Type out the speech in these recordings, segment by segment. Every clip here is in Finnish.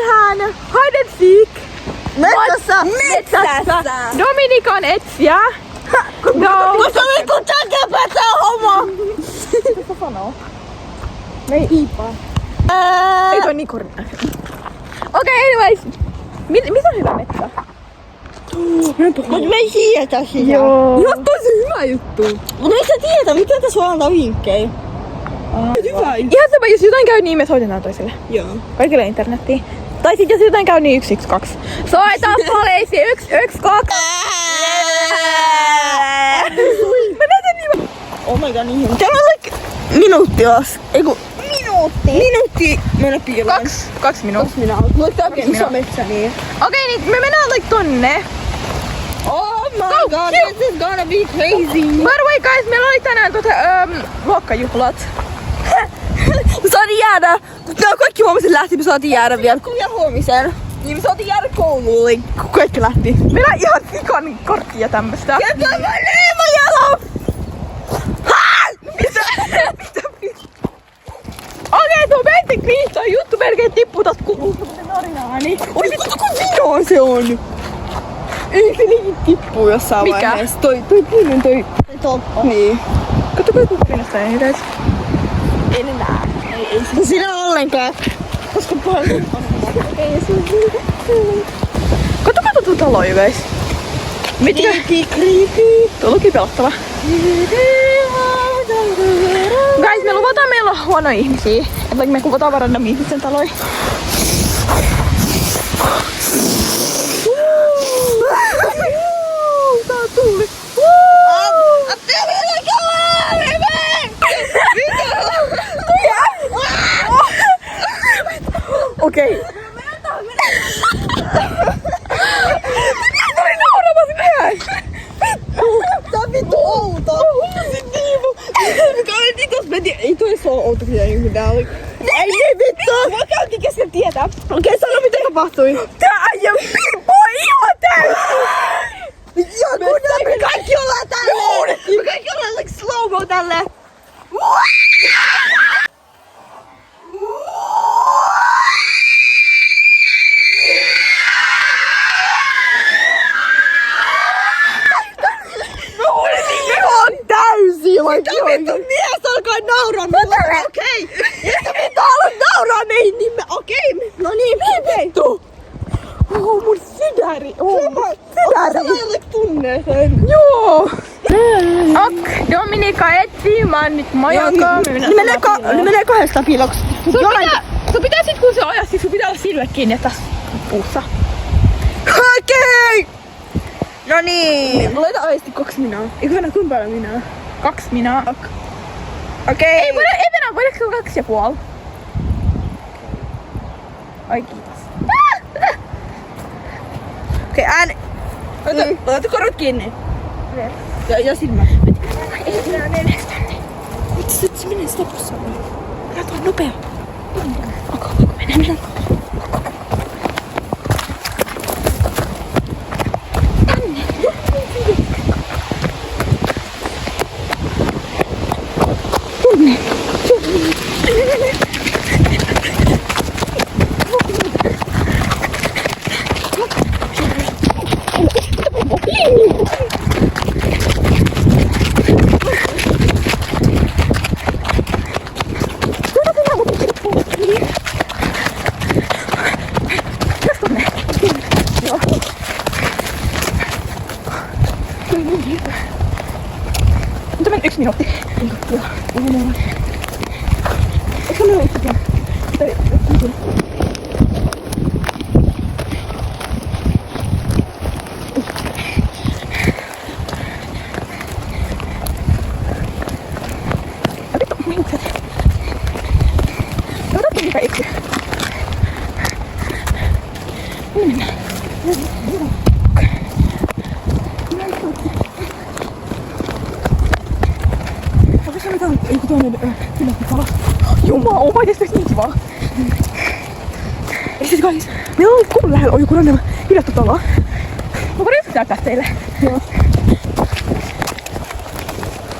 tehdään hide and seek. Metsässä. Dominika on etsijä. No. Koska vittu takapätä homo. Mitä sanoo? Ei iipaa. Ei toi niin korina. Okei, anyways. Missä on hyvä metsä? Mut me ei tiedetä sitä. Joo. Joo, tosi hyvä juttu. Mut ei sä tiedä, mitä tässä voi antaa vinkkejä. Hyvä. Ihan sama, jos jotain käy niin me soitetaan toiselle. Joo. Kaikille internettiin. Tai sit jos jotain käy niin 112. Soita poliisi 112. Mä näytän niin. Oh my god, niin hieno. Täällä on like minuutti as. Eiku. Minuutti mennä piiloon. 2 minuuttia. Mutta oikein iso metsä niin. Okei, niin me mennään like tonne. Oh my Go, god, kill. this is gonna be crazy. By the way guys, meillä oli tänään luokkajuhlat. Me saatiin jäädä. Tää kaikki huomisen lähti, me saatiin jäädä vielä. Kun vielä huomisen. Niin me saatiin jäädä koululle, kun kaikki lähti. Meillä on ihan sikan korttia tämmöstä. Ja tämä on Leema Jalo! Mitä? Okei, tuo Basic Green, toi juttu melkein tippuu tosta kulusta, mutta norinaani. Oi vittu, kun vino se on! Ei se niin tippuu jossain Mikä? vaiheessa. Toi puinen toi toppa. Niin. Katso kai kuppinasta ei edes. Ei ne nää. Ei se siinä ollenkaan. Koska paljon on. Ei se Katso tuo talo, you guys. Mitkä? Creepy. Tuo luki pelottava. Guys, me luvataan meillä on huonoja ihmisiä. Että me kuvataan vaan random ihmisten taloja. Tää tuli. Okei. Tuli nauramaan sinne. Tää on vittu outo. Mikä oli niin tossa meni. Ei toi se oo outo kyllä joku tää oli. Ei niin vittu. Mä käytiin kesken tietää. Okei, sano mitä tapahtui. Tää äijä pippoi ihan täysin. Joo, me kaikki ollaan tälleen. Me kaikki ollaan like slow-mo tälleen. Mitä vittu mies alkaa nauraa mulle? Okei. Mitä vittu alat nauraa meihin? Niin okei. No niin, vittu. Oh, mun sydäri. Sä like tunnee sen. Joo. Ok, Dominika etsii, mä oon nyt majakaa. Ne menee kahdesta piiloksi. Sun pitää sit kun se ajaa, siis sun pitää olla silmät kiinni tässä puussa. Okei. No niin. Laita aisti 2 minaa. Eikö mennä kuinka paljon minaa? 2 minaa. Okei. Ei mennä, voidaanko 2,5? Ai kiitos. Okei, ääni. Laita korvat kiinni. Ja silmät. Ei mennä 4 tänne. Vitsi, se menee sitä pussaan. Laita nopea. Onko mennä. Nyt on 1 minuutti. Joo. Eikö me ole itsekin? Vittu, hiukset. Odotin mikä itse. Mennään. Eiku toinen pilattipala. Jumala, on oikeesti niin kivaa. Eli siis guys, meillä on koulun lähellä on joku random pilattu talo. Mä voin yksi näyttää teille. Joo.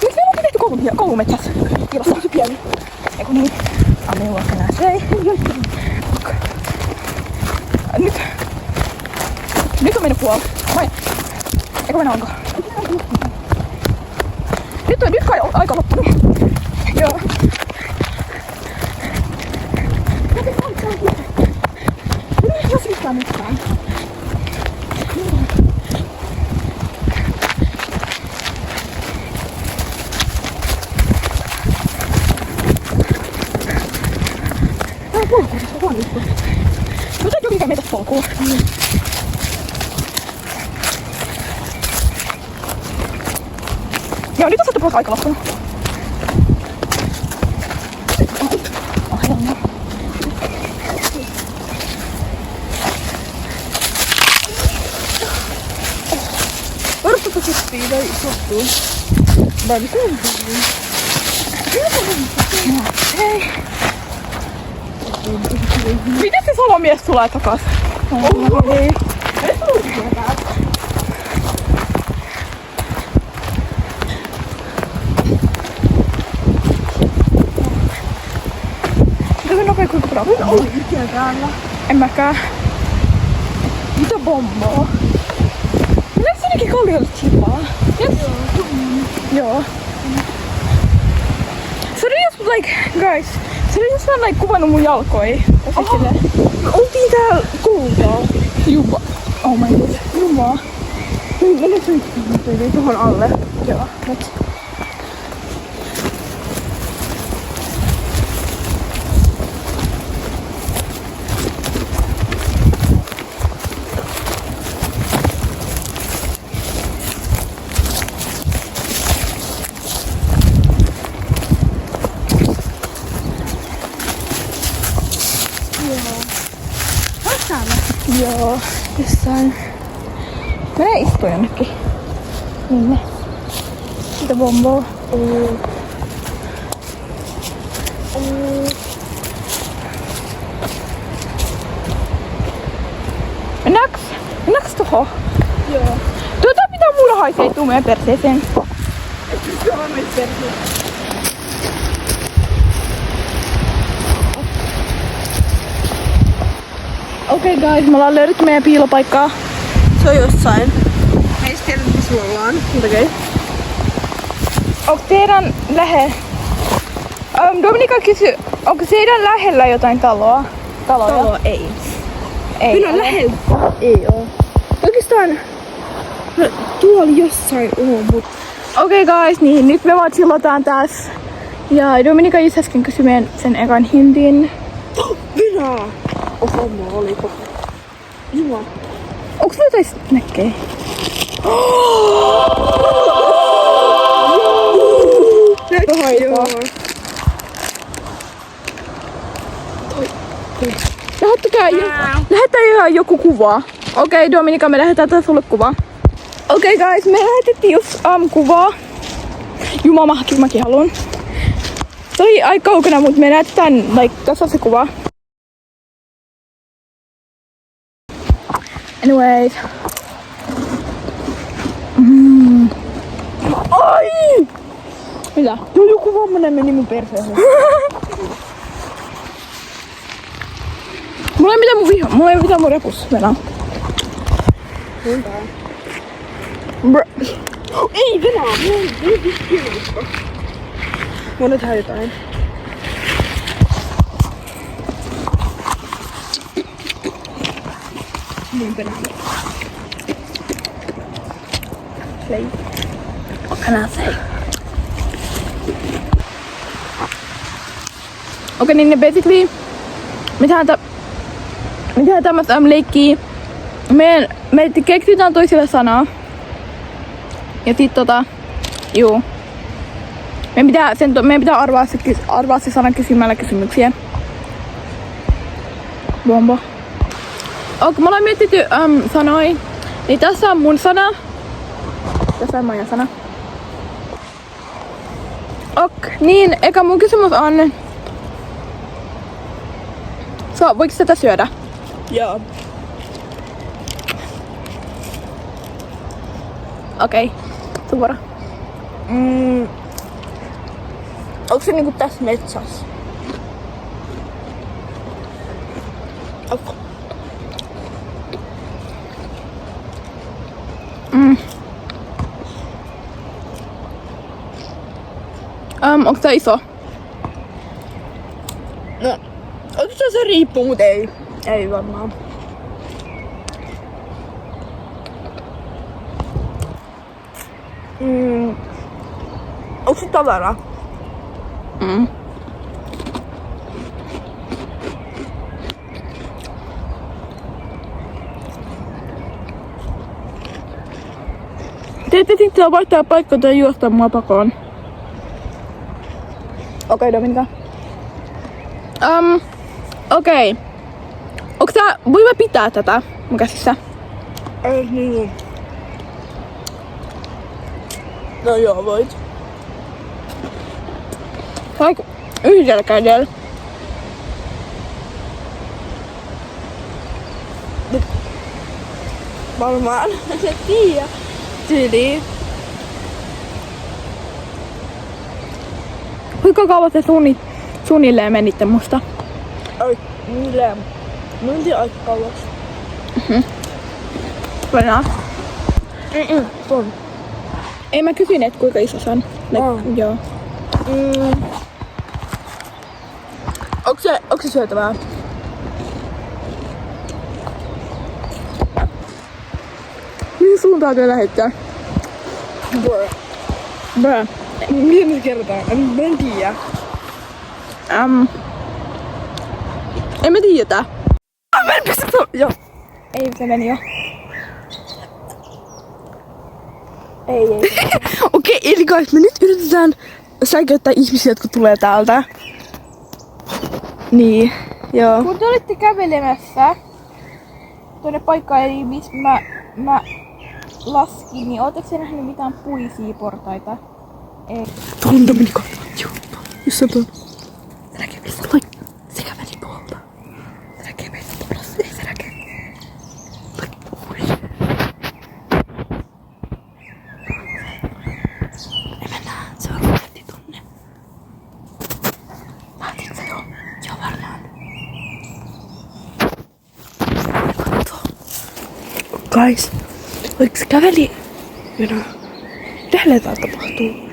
Miksi me ollaan tehty koulumetsässä? Ilassa on se pieni. Eiku niin. Anne luokka nää. Ei. Nyt on mennyt puoli. Vai? Eikö mennä onko? Nyt kai on aika loppunut. Joo. Jos yhtään mitään. Tää on polku, se on huono. Nyt ei mikä meitä polkuu. Joo, nyt on saatu pois aika loppunut. Vartako sittiin vai sattuu? Vai mitä on? Hei. Miten se salomies tulee takas? Hei. Mitä nopea kuinka bravo? En ole ikinä täällä. En mäkään. Mitä bommaa? Mennäänkö sinnekin kalliolle chillaa? Yes. Joo. Se oli just like, guys, se oli just vaan like kuvannut mun jalkoi. Oltiin täällä koulua. Jumma. Oh my god. Jumala. Mennä syöttiin tuohon alle. Joo, nyt. Joo, jossain. Mene istua jonnekin. Minne? Mitä bomboa? Mennääks tohon? Joo. Tuota mitä mulla haisee, ei tuu meidän perseeseen. Joo, meitä perseeseen. Okei guys, me ollaan löydetty meidän piilopaikkaa. Se on jossain. Meistä tiedät missä me ollaan. Okei. Onko teidän Dominika kysyi, onko teidän lähellä jotain taloja? Talo ei. Ei Minä ole. lähellä. Ei oo. Oikeastaan tuolla jossain oo, mut Okei guys, niin nyt me vaan chillotaan taas. Ja Dominika just äsken kysyi meidän sen ekan hintin. minä. Oho, mä oliko. Jumala. Onks me jotain snäkkejä? Joo. Lähetään joku kuva. Okei, Dominika, me lähetään sulle kuvaa. Okei guys, me lähetettiin just kuvaa. Jumala, mäkin haluun. Se oli aika kaukana, mutta me näytetään like, tässä on se kuva. Anyways. Ai! Mitä? Joo, joku vammainen meni mun perseeseen. Mulla ei mitään mun repussa. Mennään. Ei venää, mä nyt jotain. Niin venää. Play. What can I say? Okei, niin ne basically me tehdään tämmöstä leikkiä. Me keksitään toisille sanaa. Ja sit juu. Meidän pitää arvaa se sana kysymällä kysymyksiä. Bomba. Okei, me ollaan mietitty sanoi. Niin tässä on mun sana. Tässä on meidän sana. Niin, eka mun kysymys on. Voiko tätä syödä? Joo. Okei. Suora. Onko se niinku tässä metsässä? Onko tää iso? No, oikeastaan se riippuu, mut ei. Ei varmaan. Onko se tavara? Te ette sitten vaihtaa paikkaa tai juosta mua pakoon. Okei, Dominika. Okei. Onko tää... Voi mä pitää tätä mun käsissä? Ei niin. No joo, voit. Vaikka yhdellä kädellä. Varmaan. En tiedä. Tyyliin. Kuinka kauan te suunnilleen menitte musta? Ai, niille. Mä en tiedä aika kauas. Venää. On. Ei mä kysyn, et kuinka iso se on. Joo. Onko se syötävää? Mihin suuntaan te lähettää? Bää. Miten me kerrotaan? Mä en tiedä. En mä tiedä. Mä en pysty joo. Ei, se meni jo. Ei. Okei, eli guys, me nyt yritetään säikäyttää ihmisiä, jotka tulee täältä. Niin, joo. Kun te olitte kävelemässä tuonne paikkaan, eli missä mä laskin, niin ootteko te nähnyt mitään puisia portaita? Ei. Tuolla Dominika. Joo. Just se tuon. Se näkee meistä. Se käveli tuolta. Se näkee meistä tuolla. Ei se näkee. Me mennään. Se on ruvetti tonne. Nähtitkö sä jo? Joo varmaan. Katso. Guys. Oliko se käveli? Mitä täällä tapahtuu?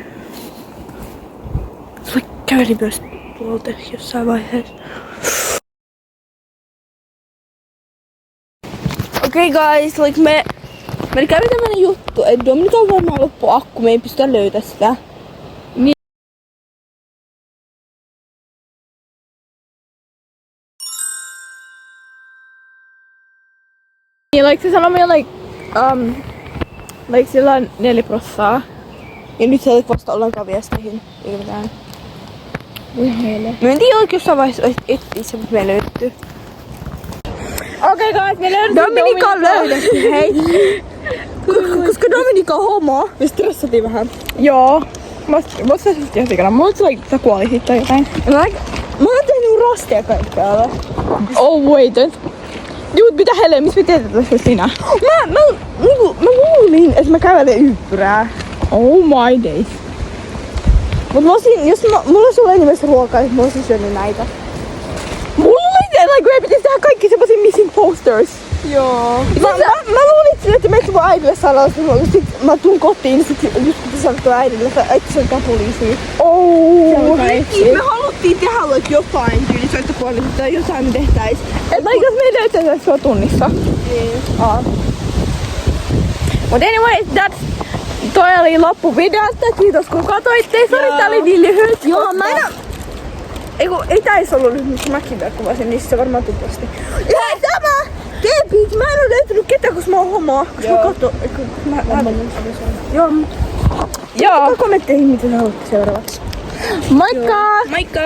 Se käveli myös tuolta jossain vaiheessa. Okei guys, like me kävi tämmönen juttu, että Dominika on varmaan loppu akku, me ei pystytä löytää sitä. Niin. Like se sanoi meille like sillä on 4%. Ja nyt sä olet vasta ollenkaan viesteihin, eikä mitään. Meille. Mä en tiedä, jossain vaiheessa etsiä se, mutta me löytyy. Okei guys, me löydettiin Dominika on löydetty, hei! Koska Dominika on homo. Me stressatiin vähän. Joo. Mä stressasin ihan sikana. Mulla oli sä kuolisit tai jotain. Mä oon tehnyt rastia kaikkialle. Oh wait. Juu, mitä helmissä me teetetään sinä? Mä luulin, että mä kävelen ympyrää. Oh my days. Mut jos mulla olisi ollut enimmäistä ruokaa, niin mä olisin syönyt näitä. Mulla oli se, like, meidän pitäisi tehdä kaikki semmosia missing posters. Joo. Mä luulin, että meitä mun äidille sanoa, sit mä tuun kotiin, sit just kun sanottu äidille, että äiti soittaa poliisiin. Oh. Me haluttiin tehdä jotain tyyli soittaa poliisiin tai jotain me tehtäis. Et like, jos me ei löytäisi sua tunnissa. Mut anyways, toi oli loppu videosta. Kiitos kun katsoitte. Sori, tää oli niin lyhyt. Joo, mä en ei tää edes ollut lyhyt, missä mäkin kuvasin, niin se varmaan tuplasti. Ja tämä! Kepit! Mä en oo löytänyt ketään, koska mä oon homo. Koska mä katson... Joo. Joo. Kommentteihin, mitä sä haluat seuraavaksi. Moikka! Moikka!